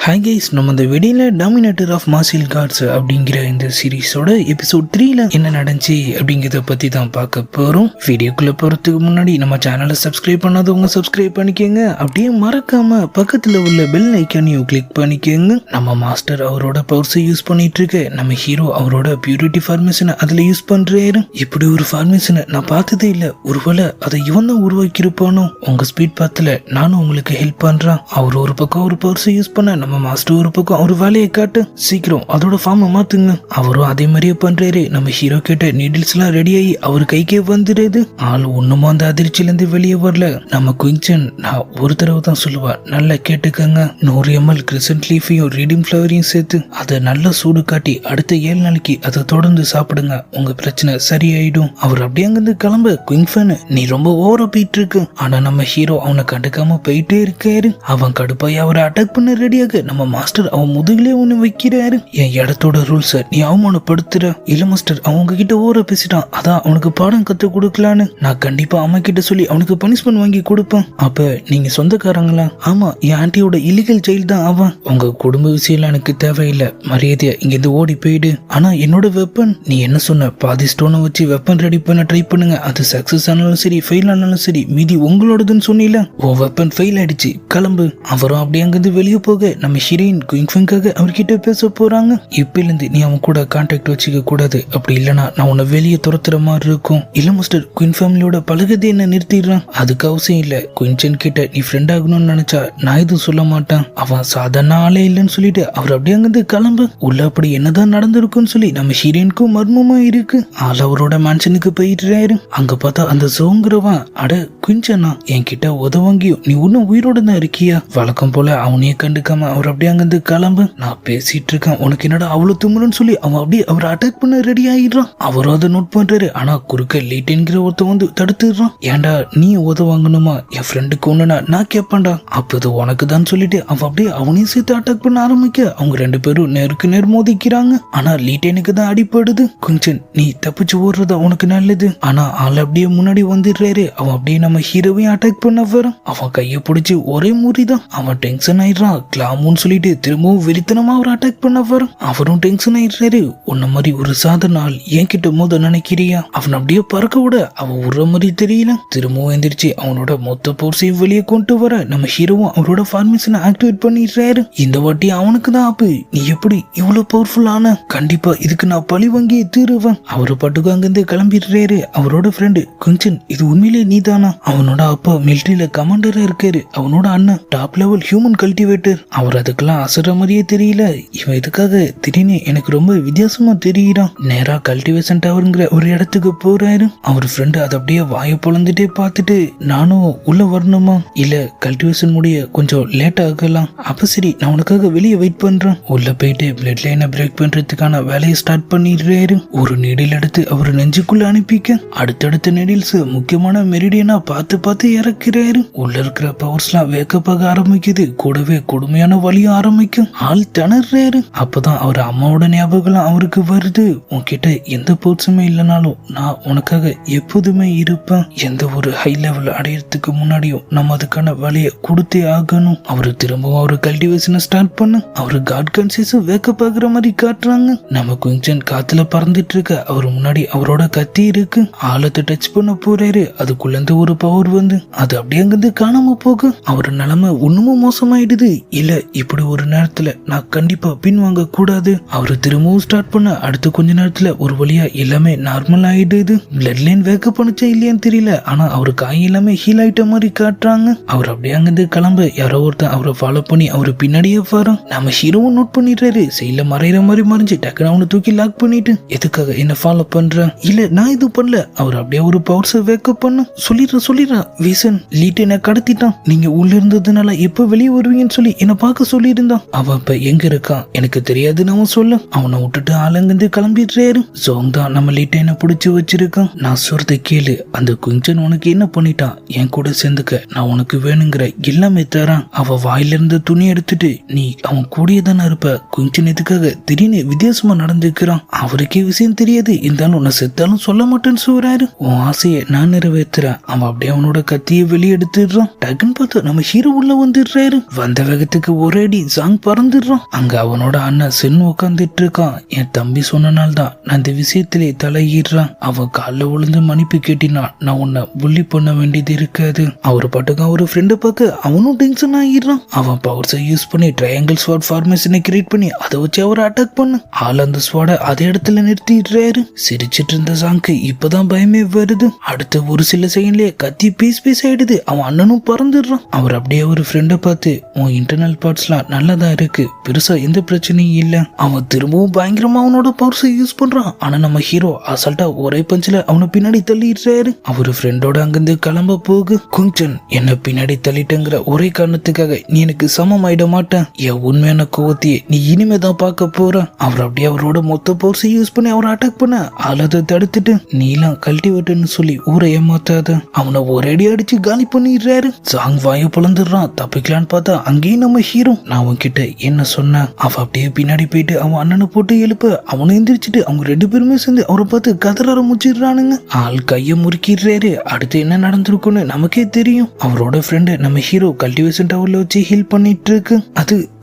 Hi guys, நம்ம இந்த வெடியில் dominator of martial cards அப்படிங்கிற இந்த சீரீஸோட எபிசோட் 3ல என்ன நடந்துச்சு அப்படிங்கிறத பற்றி தான் பார்க்க போகிறோம். வீடியோக்குள்ளே போகிறதுக்கு முன்னாடி நம்ம சேனலை சப்ஸ்கிரைப் பண்ணாதவங்க சப்ஸ்கிரைப் பண்ணிக்கோங்க. அப்படியே மறக்காம பக்கத்தில் உள்ள பெல் ஐக்கானையும் கிளிக் பண்ணிக்கோங்க. நம்ம மாஸ்டர் அவரோட பவர்ஸை யூஸ் பண்ணிட்டு இருக்க, நம்ம ஹீரோ அவரோட பியூரிட்டி ஃபார்மேஷனை அதில் யூஸ் பண்ணுறாரு. இப்படி ஒரு ஃபார்மேஷனை நான் பார்த்ததே இல்லை. ஒருவேளை அதை இவன் தான் உருவாக்கியிருப்பானோ? உங்கள் ஸ்பீட் பாத்தில் நானும் உங்களுக்கு ஹெல்ப் பண்ணுறேன். அவர் ஒரு பக்கம் ஒரு பவர்ஸை யூஸ் பண்ண, நம்ம மாஸ்டர் ஒரு பக்கம் அவர் வேலையை காட்டு, சீக்கிரம் அதோட ஃபார்மை மாத்துங்க. அவரும் அதே மாதிரியே பண்றாரு. நம்ம ஹீரோ கிட்ட நீடில்ஸ் எல்லாம் ரெடி ஆகி அவர் கைக்கே வந்துடுது. ஆள் ஒண்ணுமா அந்த அதிர்ச்சியில இருந்து வெளியே வரல. நம்ம குயின்சன் நான் ஒரு தடவை தான் சொல்லுவா, நல்லா கேட்டுக்கங்க. 100 ml கிரிசன்ட் லீஃபையும் ரீடிங் ஃபிளவரையும் சேர்த்து அதை நல்லா சூடு காட்டி அடுத்த 7 நாளைக்கு அதை தொடர்ந்து சாப்பிடுங்க. உங்க பிரச்சனை சரியாயிடும். அவர் அப்படியே அங்கிருந்து கிளம்ப, குயின்ஃபன் நீ ரொம்ப ஓவரா போயிட்டு இருக்கு. ஆனா நம்ம ஹீரோ அவனை கண்டுக்காம போயிட்டே இருக்காரு. அவன் கடுப்பாய் அவரை அட்டாக் பண்ண ரெடியாக நம்ம மாஸ்டர் அவன் முதுகிலே ஒண்ணு வைக்கிறாரு. என் இடத்தோட ரூல்ஸை நீ அவமானப்படுத்துற. இல்ல மாஸ்டர், அவங்க கிட்ட ஓர பேசிட்டான், அதான் அவனுக்கு பாடம் கத்து கொடுக்கலான்னு. நான் கண்டிப்பா அம்மா கிட்ட சொல்லி அவனுக்கு பனிஷ்மெண்ட் வாங்கி கொடுப்பேன். அப்ப நீங்க சொந்தக்காரங்களா? ஆமா, என் ஆண்டியோட இல்லீகல் சைல்டு தான் அவன். உங்க குடும்ப விஷயம் எனக்கு தேவையில்லை. மரியாதையா இங்க இருந்து ஓடி போயிடு. ஆனா என்னோட வெப்பன், நீ என்ன சொன்ன? பாதி ஸ்டோனை வச்சு வெப்பன் ரெடி பண்ண ட்ரை பண்ணுங்க. அது சக்சஸ் ஆனாலும் சரி ஃபெயில் ஆனாலும் சரி மீதி உங்களோடதுன்னு சொன்னீல. ஓ வெப்பன் ஃபெயில் ஆயிடுச்சு, கிளம்பு. அவரும் அப்படியே அங்கிருந்து வெளியே போக நம்ம ஹீரோயின் குயின்ஃபங்காக அவர்கிட்ட பேச போறாங்க. இப்பிலிருந்து நீ அவன் கூட கான்டாக்ட் வச்சுக்க கூடாது. அப்படி இல்லைன்னா நான் உன்னை வெளியே துரத்துற மாதிரி இருக்கும். இல்ல மாஸ்டர், குயின் ஃபேமிலியோட பழகத்தை என்ன நிறுத்திடுறான். அதுக்கு அவசியம் இல்ல. குயின்சன் கிட்ட நீ ஃப்ரெண்ட் ஆகணும்னு நினைச்சா நான் எதுவும் சொல்ல மாட்டேன். அவன் சாதாரண ஆளே இல்லைன்னு சொல்லிட்டு அவர் அப்படியே அங்கிருந்து கிளம்பு. உள்ள அப்படி என்னதான் நடந்திருக்குன்னு சொல்லி நம்ம ஹீரோயினுக்கும் மர்மமா இருக்கு. ஆள் அவரோட மேன்ஷனுக்கு போயிட்டுறாரு. அங்க பார்த்தா அந்த சோங்கிறவன், அட குயின்சனா என்கிட்ட உதவாங்கியும் நீ இன்னும் உயிரோட தான் இருக்கியா? வழக்கம் போல அவனையே கண்டுக்காம அவர் அப்படியே அங்கிருந்து கிளம்பு. நான் பேசிட்டு இருக்கேன், உனக்கு என்னடா அவ்வளவு தும்முன்னு சொல்லி அவன் அப்படியே அவரை அட்டாக் பண்ண ரெடி ஆயிடுறான். அவரும் அதை நோட் பண்றாரு. ஆனா குறுக்க லீட்டன்கிற ஒருத்த வந்து தடுத்துடுறான். ஏன்டா நீ உதவாங்கணுமா? என் ஃப்ரெண்டுக்கு ஒண்ணுனா நான் கேட்பான்டா. அப்ப இது உனக்கு தான் சொல்லிட்டு அவன் அப்படியே அவனையும் சேர்த்து அட்டாக் பண்ண ஆரம்பிக்க அவங்க 2 பேரும் நேருக்கு நேர் மோதிக்கிறாங்க. ஆனா லீட்டனுக்கு தான் அடிப்படுது. கொஞ்சம் நீ தப்பிச்சு ஓடுறதா உனக்கு நல்லது. ஆனா ஆள் அப்படியே முன்னாடி வந்துடுறாரு. அவன் அப்படியே நம்ம ஹீரோவையும் அட்டாக் பண்ண வரான். அவன் கையை பிடிச்சி ஒரே முறிதான். அவன் டென்ஷன் ஆயிடுறான். கிளாமுன்னு சொல்லிட்டு திரும்பவும் வெறித்தனமா அவர் அட்டாக் பண்ண வரும். அவரும் டென்ஷன் ஆயிடுறாரு. உன்ன மாதிரி ஒரு சாதாரண ஆள் என்கிட்ட மோத நினைக்கிறியா? அவன் அப்படியே பறக்க விட அவன் உற மாதிரி தெரியல. திரும்பவும் எந்திரிச்சு அவனோட மொத்த போர்ஸையும் வெளியே கொண்டு வர நம்ம ஹீரோவும் அவரோட ஃபார்மேஷனை ஆக்டிவேட் பண்ணிடுறாரு. இந்த வாட்டி அவனுக்கு தான் ஆப்பு. நீ எப்படி இவ்வளவு பவர்ஃபுல் ஆன? கண்டிப்பா இதுக்கு நான் பழி வாங்கி தீருவேன். அவரு பாட்டுக்கு அங்கிருந்து கிளம்பிடுறாரு. அவரோட ஃப்ரெண்டு குஞ்சன், இது உண்மையிலேயே நீ தானா? அவனோட அப்பா மிலிட்டரியில கமாண்டரா இருக்காரு. அவனோட அண்ணன் டாப் லெவல் ஹியூமன் கல்டிவேட்டர். அவர் அதுக்கெல்லாம் அசர மாதிரியே தெரியல. இவன் இதுக்காக திடீர்னு எனக்கு ரொம்ப வித்தியாசமா தெரியுறான். நேரா கல்டிவேஷன் டவர்ங்கிற ஒரு இடத்துக்கு போறாரு. அவர் ஃப்ரெண்டு அதை அப்படியே வாயை பொழந்துட்டே பார்த்துட்டு, நானும் உள்ள வரணுமா? இல்ல கல்டிவேஷன் முடிய கொஞ்சம் லேட் ஆகலாம். அப்ப சரி, நான் உனக்காக வெளியே வெயிட் பண்றேன். உள்ள போயிட்டு பிளட் லைனை பிரேக் பண்றதுக்கான வேலையை ஸ்டார்ட் பண்ணிடுறாரு. ஒரு நீடில் எடுத்து அவர் நெஞ்சுக்குள்ள அனுப்பிக்க அடுத்தடுத்த நீடில்ஸ் முக்கியமான மெரிடியனா பார்த்து பார்த்து இறக்குறாரு. உள்ள இருக்கிற பவர்ஸ்லாம் வேக்கப்பாக ஆரம்பிக்குது. கூடவே கொடுமையான வழியும் ஆரம்பிக்கும். ஆள் திணறாரு. அப்பதான் அவர் அம்மாவோட ஞாபகம் அவருக்கு வருது. உன்கிட்ட எந்த போர்ட்ஸுமே இல்லைனாலும் நான் உனக்காக எப்போதுமே இருப்பேன். எந்த ஒரு ஹை லெவல் அடையறதுக்கு முன்னாடியும் நம்ம அதுக்கான வேலையை கொடுத்தே ஆகணும். அவரு திரும்பவும் அவரு கல்டிவேஷனை ஸ்டார்ட் பண்ண அவரு காட் கான்சியஸ் வேக்கப் ஆகுற மாதிரி காட்டுறாங்க. நம்ம குயின்சன் காத்துல பறந்துட்டு இருக்க அவர் முன்னாடி அவரோட கத்தி இருக்கு. ஆழத்தை டச் பண்ண போறாரு. அதுக்குள்ள இருந்து ஒரு பவர் வந்து அது அப்படியே அங்கிருந்து காணாம போக அவர் நிலைமை ஒண்ணுமும் மோசமாயிடுது. இல்ல இப்படி ஒரு நேரத்துல நான் கண்டிப்பா பின்வாங்க கூடாது. அவரு திரும்பவும் ஸ்டார்ட் பண்ண அடுத்த கொஞ்ச நேரத்துல ஒரு வழியா எல்லாமே நார்மல் ஆயிடுது. பிளட் லைன் வேக்கப் பண்ணுச்சா இல்லையான்னு தெரியல. ஆனா அவரு காய் எல்லாமே ஹீல் ஆயிட்ட மாதிரி காட்டுறாங்க. அவர் அப்படியே அங்கிருந்து கிளம்ப யாரோ ஒருத்தன் அவரை ஃபாலோ பண்ணி அவரு பின்னாடியே வரோம். நம்ம ஹீரோவும் நோட் பண்ணிடுறாரு. சைட்ல மறைகிற மாதிரி மறைஞ்சு டக்குனு அவனை தூக்கி லாக் பண்ணிட்டு, எதுக்காக என்ன ஃபாலோ பண்ற? இல்ல நான் இது பண்ணல. அவர் அப்படியே ஒரு பவர்ஸ் வேக்கப் பண்ண சொல்லிடுறான். வீசன் லீட் என்ன கடத்திட்டான். நீங்க உள்ள இருந்ததுனால எப்ப வெளியே வருவீங்கன்னு சொல்லி என்ன பார்க்க சொல்லியிருந்தான். அவன் இப்ப எங்க இருக்கான் எனக்கு தெரியாதுன்னு அவன் சொல்ல அவனை விட்டுட்டு ஆளுங்கிருந்து கிளம்பிடுறாரு. சோங் தான் நம்ம லீட்டனை பிடிச்சு வச்சிருக்கான். நான் சொல்றதை கேளு. அந்த குஞ்சன் உனக்கு என்ன பண்ணிட்டான்? என் கூட சேர்ந்துக்க, நான் உனக்கு வேணுங்கிற எல்லாமே தரான். அவ வாயில இருந்த துணி எடுத்துட்டு நீ அவன் கூடிய தானே இருப்ப. குஞ்சன் எதுக்காக திடீர்னு வித்தியாசமா நடந்துக்கிறான்? அவருக்கே விஷயம் தெரியாது. இருந்தாலும் உன்னை செத்தாலும் சொல்ல மாட்டேன்னு சொல்றாரு. உன் ஆசையை நான் நிறைவேற்றுறேன். அவன் அப்படியே அவனோட கத்தியை வெளியே எடுத்துடுறான். டக்குன்னு பார்த்தா நம்ம ஹீரோ உள்ள வந்துடுறாரு. வந்த வேகத்துக்கு ஒரேடி சாங் பறந்துடுறான். அங்க அவனோட அண்ணன் சென் உட்காந்துட்டு இருக்கான். என் தம்பி சொன்னனால தான் நான் இந்த விஷயத்திலே தலையிடுறான். அவன் காலில் விழுந்து மன்னிப்பு கேட்டினா நான் உன்னை புள்ளி பண்ண வேண்டியது இருக்காது. அவரு பாட்டுக்கு அவரு ஃப்ரெண்டை பார்க்க அவனும் டென்ஷன் ஆகிடுறான். அவன் பவர்ஸை யூஸ் பண்ணி ட்ரையாங்கிள் ஸ்வாட் ஃபார்மேஷனை கிரியேட் பண்ணி அதை வச்சு அவரை அட்டாக் பண்ண ஆள் அந்த ஸ்வாடை அதே இடத்துல நிறுத்திடுறாரு. சிரிச்சிட்டு இருந்த சாங்க்கு இப்பதான் பயமே வருது. அடுத்த ஒரு சில செகண்ட்லயே கத்தி பீஸ் ஆயிடுது. அவன் அண்ணனும் பறந்துடுறான். அவர் அப்படியே ஒரு ஃப்ரெண்டை பார்த்து உன் இன்டர்னல் பார்ட்ஸ்லாம் நல்லதா இருக்கு, பெருசா எந்த பிரச்சனையும் இல்ல. அவன் திரும்பவும் பயங்கரமா அவனோட பவர்ஸை யூஸ் பண்றான். ஆனா நம்ம ஹீரோ அசால்ட்டா ஒரே பஞ்சில அவனை பின்னாடி தள்ளிடுறாரு. அவரு ஃப்ரெண்டோட அங்கிருந்து கிளம்ப போகு. குங்சன் என்ன பின்னாடி தள்ளிட்டங்கிற ஒரே காரணத்துக்காக நீ எனக்கு சமம் ஆயிட மாட்டேன். என் உண்மையான கோவத்தையே நீ இனிமே தான் பார்க்க போற. அவர் அப்படியே அவரோட மொத்த பவர்ஸை யூஸ் பண்ணி அவரை அட்டாக் பண்ண அதை தடுத்துட்டு நீலாம் கல்டிவேட்டர்னு சொல்லி ஊரை ஏமாத்தாத அவனை ஒரேடி அடிச்சு காலி பண்ணிடுறாரு. சாங் வாய பிளந்துடுறான். தப்பிக்கலான்னு பார்த்தா அங்கேயும் நம்ம ஹீரோ நான் அவன்கிட்ட என்ன சொன்னேன். அவ அப்படியே பின்னாடி போயிட்டு அவன் அண்ணனை போட்டு எழுப்ப அவனை எந்திரிச்சிட்டு அவங்க ரெண்டு பேருமே சேர்ந்து அவரை பார்த்து கதற ஆரம்பிச்சிடுறானுங்க. ஆள் கைய முறுக்கிடுறாரு. அடுத்து என்ன நடந்திருக்குன்னு நமக்கே தெரியும். அவரோட ஃப்ரெண்டு நம்ம ஹீரோ கல்டிவேஷன் டவர்ல வச்சு ஹீல் பண்ணிட்டு இருக்கு.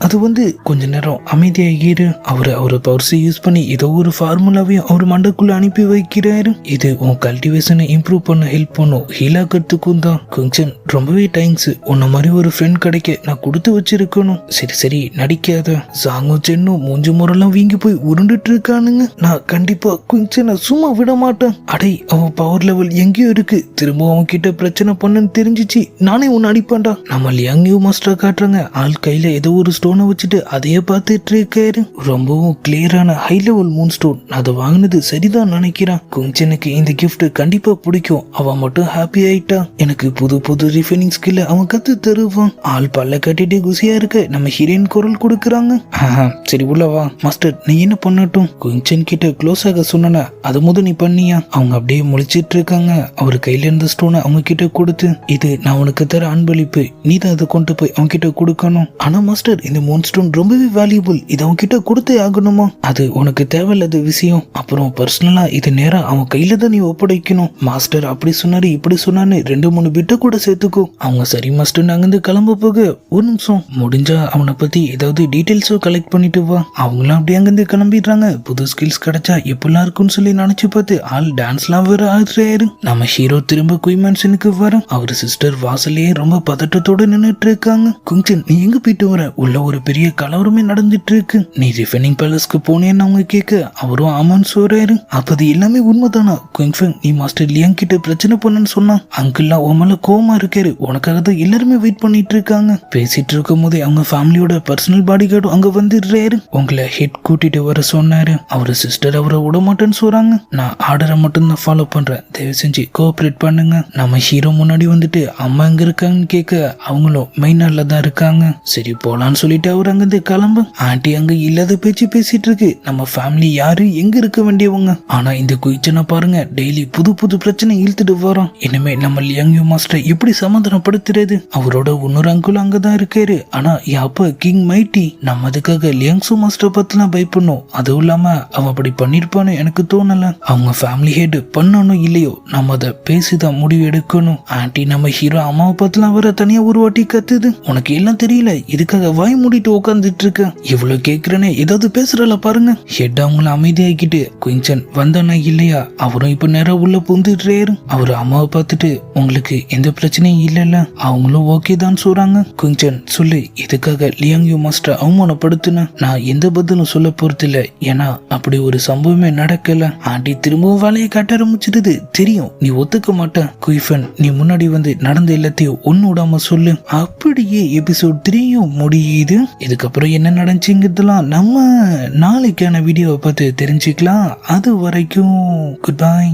அது வந்து கொஞ்ச நேரம் அமைதியாகிரு. அவரு பவர்ஸ் யூஸ் பண்ணி ஏதோ ஒரு ஃபார்முலாவையும் அவர் மண்டக்குள்ள அனுப்பி வைக்கிறாரு. இது உன் கல்டிவேஷனை இம்ப்ரூவ் பண்ண ஹெல்ப் பண்ணும், ஹீல் ஆகிறதுக்கும் தான். குங்சன் ரொம்பவே தேங்க்ஸ். உன்ன மாதிரி ஒரு ஃப்ரெண்ட் கிடைக்க நான் கொடுத்து வச்சிருக்கணும். சரி நடிக்காத. சாங்கும் சென்னும் மூஞ்சி முறையெல்லாம் வீங்கி போய் உருண்டுட்டு இருக்கானுங்க. நான் கண்டிப்பா குங்சனை சும்மா விட மாட்டேன். அடை அவன் பவர் லெவல் எங்கேயோ இருக்கு. திரும்ப அவன் கிட்ட பிரச்சனை பண்ணுன்னு தெரிஞ்சிச்சு நானே உன்னை அடிப்பான்டா. நம்ம லியாங் யூ மாஸ்டர் காட்டுறாங்க. ஆள் கையில ஏதோ ஒரு ஸ்டோனை வச்சுட்டு அதையே பார்த்துட்டு இருக்காரு. ரொம்பவும் கிளியரான ஹை லெவல் மூன் ஸ்டோன். அதை வாங்கினது சரிதான் நினைக்கிறான். குங்சனுக்கு இந்த கிஃப்ட் கண்டிப்பா பிடிக்கும். அவன் மட்டும் ஹாப்பி ஆயிட்டா எனக்கு புது ரிஃபைனிங் ஸ்கில்ல அவன் கத்து தருவான். ஆள் பல்ல கட்டிட்டு குசியா இருக்க நம்ம ஹீரோயின் குரல் கொடுக்கறாங்க. சரி உள்ள வா மாஸ்டர், நீ என்ன பண்ணட்டும். குங்சன் கிட்ட க்ளோஸ் ஆக சொன்ன அது முத நீ பண்ணியா. அவங்க அப்படியே முழிச்சிட்டு இருக்காங்க. அவர் கையில இருந்த ஸ்டோனை அவங்க கிட்ட கொடுத்து இது நான் உனக்கு தர அன்பளிப்பு, நீ தான் அதை கொண்டு போய் அவங்க கிட்ட கொடுக்கணும். ஆனா மாஸ்டர் இந்த மூன் ஸ்டோன் ரொம்பவே வேல்யூபிள், இதை அவங்க கிட்ட கொடுத்தே ஆகணுமா. அது உனக்கு தேவையில்லாத விஷயம். அப்புறம் பர்சனலா இது நேரம் அவன் கையில தான் நீ ஒப்படைக்கணும். மாஸ்டர் அப்படி சொன்னாரு இப்படி சொன்னான்னு 2-3 பிட்ட கூட சேர்த்துக்கோ. அவங்க சரி மாஸ்டர் அங்கிருந்து கிளம்ப போக ஒரு நிமிஷம் முடிஞ்சா அவனை பத்தி ஏதாவது டீடைல்ஸோ கலெக்ட் பண்ணிட்டு வா. அவங்களாம் அப்படி அங்கிருந்து கிளம்பிடுறாங்க. புது ஸ்கில்ஸ் கிடைச்சா எப்படிலாம் இருக்குன்னு சொல்லி நினைச்சு பார்த்து ஆள் டான்ஸ்லாம் வேற ஆடுறாரு. நம்ம ஹீரோ திரும்ப குயின் மேன்ஷனுக்கு வரோம். அவர் சிஸ்டர் வாசலையே ரொம்ப பதட்டத்தோட நின்னுட்டு இருக்காங்க. குங்சன் நீ எங்க போயிட்டு வர? உள்ள ஒரு பெரிய கலவரமே நடந்துட்டு இருக்கு. நீ ரிஃபைனிங் பேலஸ்க்கு போனேன்னு அவங்க கேட்க அவரும் ஆமான்னு சொல்றாரு. அப்பது எல்லாமே உண்மைதானா? குயின்ஃபெங் நீ மாஸ்டர் லியாங் கிட்ட பிரச்சனை பண்ணுன்னு சொன்னான். அங்கிள்லாம் உன் மேல கோவமா இருக்காரு. உனக்காக தான் எல்லாருமே வெயிட் பண்ணிட்டு இருக்காங்க. பேசிட்டு இருக்கும் போதே அவங்க ஃபேமிலியோட பர்சனல் பாடி கார்டு அங்க வந்துடுறாரு. உங்களை ஹெட் கூட்டிட்டு வர சொன்னாரு. அவரு சிஸ்டர் அவரை விட மாட்டேன்னு சொல்றாங்க. நான் ஆர்டரை மட்டும் தான் ஃபாலோ பண்றேன், தயவு செஞ்சு கோஆபரேட் பண்ணுங்க. நம்ம ஹீரோ முன்னாடி வந்துட்டு அம்மா எங்க இருக்காங்கன்னு கேட்க அவங்களும் மெயினால தான் இருக்காங்க. சரி போலான்னு சொல்லிட்டு அவர் அங்கிருந்து கிளம்ப. ஆண்டி அங்க இல்லாத பேச்சு பேசிட்டு இருக்கு. நம்ம ஃபேமிலி யாரு எங்க இருக்க வேண்டியவங்க. ஆனா இந்த குயிச்சனை பாருங்க, டெய்லி புது பிரச்சனை இழுத்துட்டு வரோம். இனிமே நம்ம லியாங் யூ மாஸ்டர் எப்படி சமாதானப்படுத்துறது? அவரோட இன்னொரு அங்குள் அங்கதான் இருக்காரு. ஆனா என் அப்பா கிங் மைட்டி. நம்ம அதுக்காக லியாங் சூ மாஸ்டர் பத்திலாம் பயப்படணும். அதுவும் இல்லாம அவன் அப்படி பண்ணிருப்பான்னு எனக்கு தோணல. அவங்க ஃபேமிலி ஹெட் பண்ணணும் இல்லையோ நம்ம அதை பேசிதான் முடிவு எடுக்கணும். ஆண்டி நம்ம ஹீரோ அம்மாவை பத்திலாம் வர தனியா ஒரு வாட்டி கத்துது. உனக்கு எல்லாம் தெரியல, இதுக்காக வாய் மூடிட்டு உட்காந்துட்டு இருக்க. இவ்வளவு கேக்குறேன்னு ஏதாவது பேசுறல பாருங்க. ஹெட் அவங்கள அமைதியாக்கிட்டு குயின்சன் வந்தானா இல்லையா அவரும் இப்ப நேரம் உள்ள புந்துடுறாரு. அவரு அம்மாவை பார்த்துட்டு உங்களுக்கு எந்த பிரச்சனையும் இல்லைல்ல? அவங்களும் ஓகே தான் சொல்றாங்க. குயின்சன் சொல்லு, இதுக்காக லியாங் யூ மாஸ்டர் அவமானப்படுத்தின நான் எந்த பதிலும் சொல்ல போறது இல்ல. ஏன்னா அப்படி ஒரு சம்பவமே நடக்கல. ஆண்டி திரும்பவும் வேலையை காட்ட ஆரம்பிச்சிடுது. தெரியும் நீ ஒத்துக்க மாட்ட. குயிஃபன் நீ முன்னாடி வந்து நடந்த எல்லாத்தையும் ஒன்னு விடாம சொல்லு. அப்படியே எபிசோட் 3யும் முடியுது. இதுக்கப்புறம் என்ன நடந்துச்சுங்கிறதுலாம் நம்ம நாளைக்கான வீடியோவை பார்த்து தெரிஞ்சுக்கலாம். அது வரைக்கும் குட் பை.